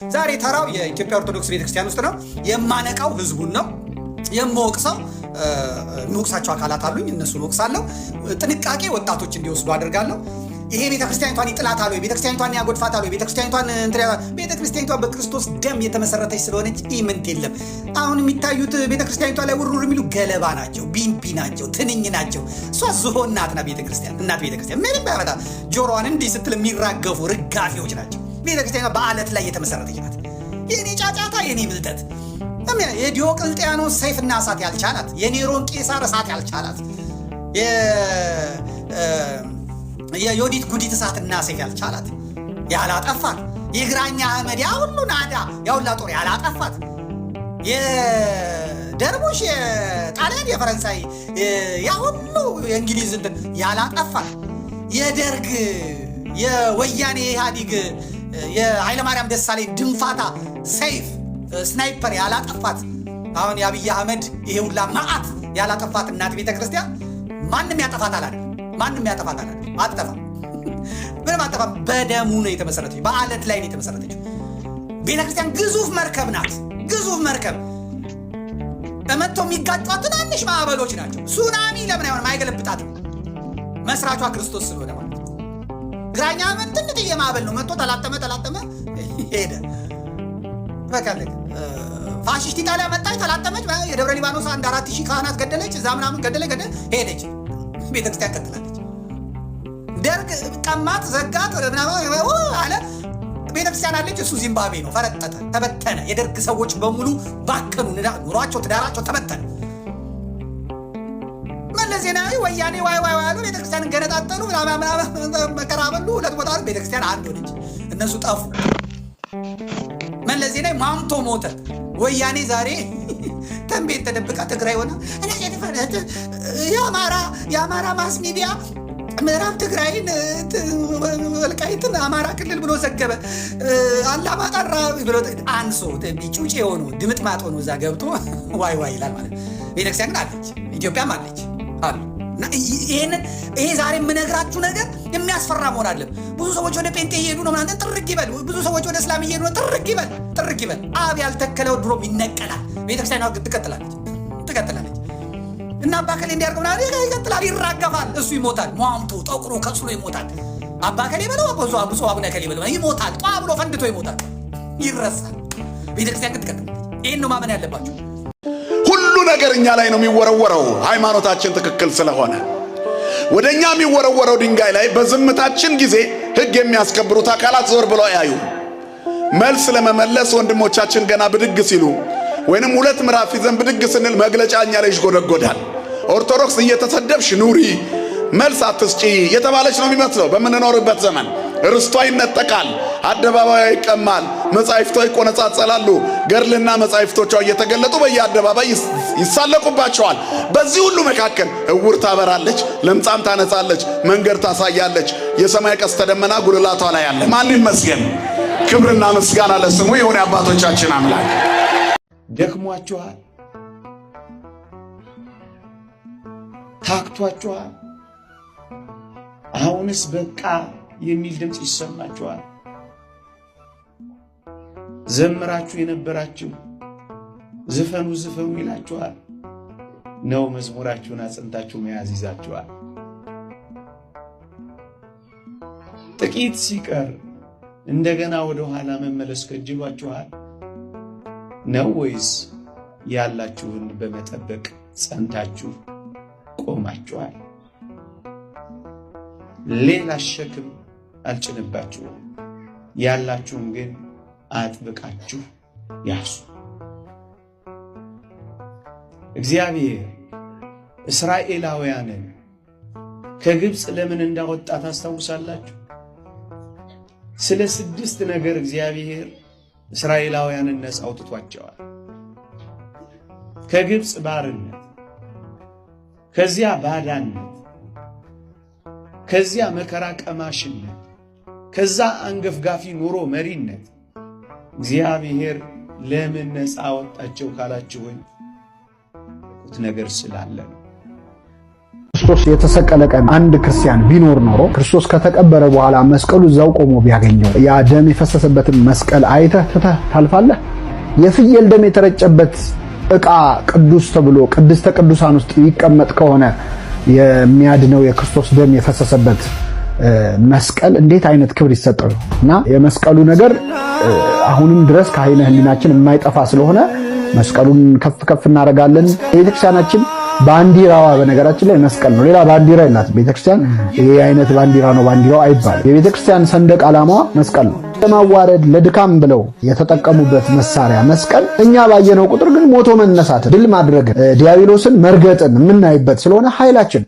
ዛሬ ተራው የኢትዮጵያ ኦርቶዶክስ ቤተክርስቲያን ውስጥ ነው የማነቃው ህዝቡን ነው የምወቅሰው። ንቁሳቸው አካላት አሉኝ እነሱን ወቅሳለሁ። ጥንቃቄ ወጣቶች እንዲወስዱ አደርጋለሁ። ይሄ ቤተክርስቲያኒቷን ይጥላታል ወይ ቤተክርስቲያኒቷን ያጎድፋታል ወይ ቤተክርስቲያኒቷ በክርስቶስ ደም የተመሰረተች ስለሆነች ኢምንት የለም። አሁን የሚታዩት ቤተክርስቲያኒቷ ላይ ውርውር የሚሉ ገለባ ናቸው፣ ቢንቢ ናቸው፣ ትንኝ ናቸው። እሷ ዝሆን ናት ና ቤተክርስቲያን እናት ቤተክርስቲያን ምንም ባያመጣ ጆሮዋን እንዲህ ስትል የሚራገፉ ርጋፊዎች ናቸው። ቤተክርስቲያኗ በአለት ላይ የተመሰረተች ናት። የኔ ጫጫታ የኔ ብልጠት የዲዮቅልጥያኖስ ሰይፍና እሳት ያልቻላት የኔሮን ቄሳር እሳት ያልቻላት የዮዲት ጉዲት እሳትና ሰይፍ ያልቻላት ያላጠፋት የግራኛ አህመድ ያ ሁሉ ናዳ ያ ሁላ ጦር ያላጠፋት የደርቡሽ የጣሊያን የፈረንሳይ ያ ሁሉ የእንግሊዝ እንትን ያላጠፋት የደርግ የወያኔ ኢህአዲግ የኃይለማርያም ደሳለኝ ድንፋታ ሰይፍ ስናይፐር ያላጠፋት አሁን የአብይ አህመድ ይሄ ሁላ መዓት ያላጠፋት እናት ቤተክርስቲያን ማንም ያጠፋታል አይደል? ማንም ያጠፋታል አይደል? አጠፋ ምንም አጠፋ። በደሙ ነው የተመሰረተችው፣ በአለት ላይ ነው የተመሰረተችው። ቤተክርስቲያን ግዙፍ መርከብ ናት። ግዙፍ መርከብ ተመቶ የሚጋጯት ትናንሽ ማዕበሎች ናቸው። ሱናሚ ለምን አይሆንም? አይገለብጣትም። መስራቿ ክርስቶስ ስለሆነ ማለት ነው። ግራኛ አህመድ ትንጥዬ ማዕበል ነው። መጥቶ ተላጠመ ሄደ። በቃ ፋሽስት ኢጣሊያ መጣች፣ ተላጠመች። የደብረ ሊባኖስ አንድ 4000 ካህናት ገደለች፣ እዛ ምናምን ገደለች፣ ሄደች። ቤተክርስቲያን ቀጥላለች። ደርግ ቀማት፣ ዘጋት አለ። ቤተክርስቲያን አለች፣ እሱ ዚምባብዌ ነው። ፈረጠጠ፣ ተበተነ። የደርግ ሰዎች በሙሉ ባከኑ፣ ኑሯቸው፣ ትዳራቸው ተበተነ። መለስ ዜናዊ ወያኔ ዋይ አሉ። ቤተክርስቲያን ገነጣጠሉ፣ መከራ በሉ። ሁለት ቦታ ቤተክርስቲያን አንድ ሆነች፣ እነሱ ጠፉ። መለስ ዜናዊ ማምቶ ሞተ። ወያኔ ዛሬ ተንቤት ተደብቃ ትግራይ ሆና የአማራ ማስ ሚዲያ ምዕራብ ትግራይን ወልቃይትን አማራ ክልል ብሎ ዘገበ። አላማጣራ ብሎ አንሶ ቢጩጭ የሆኑ ድምጥማጥ ሆኖ እዛ ገብቶ ዋይ ይላል ማለት ነው። ቤተክርስቲያን ግን አለች፣ ኢትዮጵያም አለች አሉ። እና ይሄ ዛሬ የምነግራችሁ ነገር የሚያስፈራ መሆን አለበት። ብዙ ሰዎች ወደ ጴንጤ እየሄዱ ነው ምናምን፣ ጥርግ ይበል። ብዙ ሰዎች ወደ እስላም እየሄዱ ነው፣ ጥርግ ይበል። አብ ያልተከለው ድሮም ይነቀላል። ቤተክርስቲያኗ ትቀጥላለች። እና አባከሌ እንዲያርገው ይቀጥላል፣ ይራገፋል። እሱ ይሞታል፣ ሟምቶ ጠቁሮ ከስሎ ይሞታል። አባከሌ በለው ብዙ አቡነ ከሌ በለው ይሞታል፣ ጧ ብሎ ፈንድቶ ይሞታል፣ ይረሳል። ቤተክርስቲያን ትቀጥላለች። ይህን ነው ማመን ያለባቸው። ሁሉ ነገር እኛ ላይ ነው የሚወረወረው። ሃይማኖታችን ትክክል ስለሆነ ወደ እኛ የሚወረወረው ድንጋይ ላይ በዝምታችን ጊዜ ሕግ የሚያስከብሩት አካላት ዞር ብለው ያዩ። መልስ ለመመለስ ወንድሞቻችን ገና ብድግ ሲሉ ወይንም ሁለት ምዕራፍ ይዘን ብድግ ስንል መግለጫ እኛ ላይ ይጎደጎዳል። ኦርቶዶክስ እየተሰደብሽ ኑሪ መልስ አትስጪ የተባለች ነው የሚመስለው። በምንኖርበት ዘመን ርስቷ ይነጠቃል፣ አደባባዩ ይቀማል፣ መጻሕፍቷ ይቆነጻጸላሉ። ገድልና መጻሕፍቶቿ እየተገለጡ በየአደባባይ ይሳለቁባቸዋል። በዚህ ሁሉ መካከል እውር ታበራለች፣ ለምጻም ታነጻለች፣ መንገድ ታሳያለች። የሰማይ ቀስተ ደመና ጉልላቷ ላይ አለ። ማን ይመስገን? ክብርና ምስጋና ለስሙ ይሁን የአባቶቻችን አምላክ። ደክሟችኋል፣ ታክቷችኋል። አሁንስ በቃ የሚል ድምፅ ይሰማችኋል። ዘምራችሁ የነበራችሁ ዝፈኑ ይላችኋል ነው። መዝሙራችሁን አጽንታችሁ መያዝ ይዛችኋል። ጥቂት ሲቀር እንደገና ወደ ኋላ መመለስ ከጅሏችኋል ነው ወይስ ያላችሁን በመጠበቅ ጸንታችሁ ቆማችኋል? ሌላ ሸክም አልጭንባችሁም፣ ያላችሁን ግን አጥብቃችሁ ያዙ። እግዚአብሔር እስራኤላውያንን ከግብፅ ለምን እንዳወጣ ታስታውሳላችሁ? ስለ 6 ነገር እግዚአብሔር እስራኤላውያንን ነፃ አውጥቷቸዋል። ከግብፅ ባርነት፣ ከዚያ ባዳነት፣ ከዚያ መከራ ቀማሽነት፣ ከዛ አንገፍጋፊ ኑሮ መሪነት እግዚአብሔር ለምን ነፃ አወጣቸው ካላችሁኝ ነገር ስላለ ነው። ክርስቶስ የተሰቀለ ቀን አንድ ክርስቲያን ቢኖር ኖሮ ክርስቶስ ከተቀበረ በኋላ መስቀሉ እዛው ቆሞ ቢያገኘው ያ ደም የፈሰሰበትን መስቀል አይተህ ትተህ ታልፋለህ? የፍየል ደም የተረጨበት ዕቃ ቅዱስ ተብሎ ቅድስተ ቅዱሳን ውስጥ ይቀመጥ ከሆነ የሚያድነው የክርስቶስ ደም የፈሰሰበት መስቀል እንዴት አይነት ክብር ይሰጠው እና የመስቀሉ ነገር አሁንም ድረስ ከዓይነ ሕሊናችን የማይጠፋ ስለሆነ መስቀሉን ከፍ ከፍ እናደርጋለን። ቤተክርስቲያናችን ባንዲራዋ በነገራችን ላይ መስቀል ነው። ሌላ ባንዲራ የላትም ቤተክርስቲያን። ይሄ አይነት ባንዲራ ነው ባንዲራው አይባልም። የቤተክርስቲያን ሰንደቅ ዓላማዋ መስቀል ነው። ለማዋረድ ለድካም ብለው የተጠቀሙበት መሳሪያ መስቀል፣ እኛ ባየነው ቁጥር ግን ሞቶ መነሳት ድል ማድረግ ዲያብሎስን መርገጥን የምናይበት ስለሆነ ኃይላችን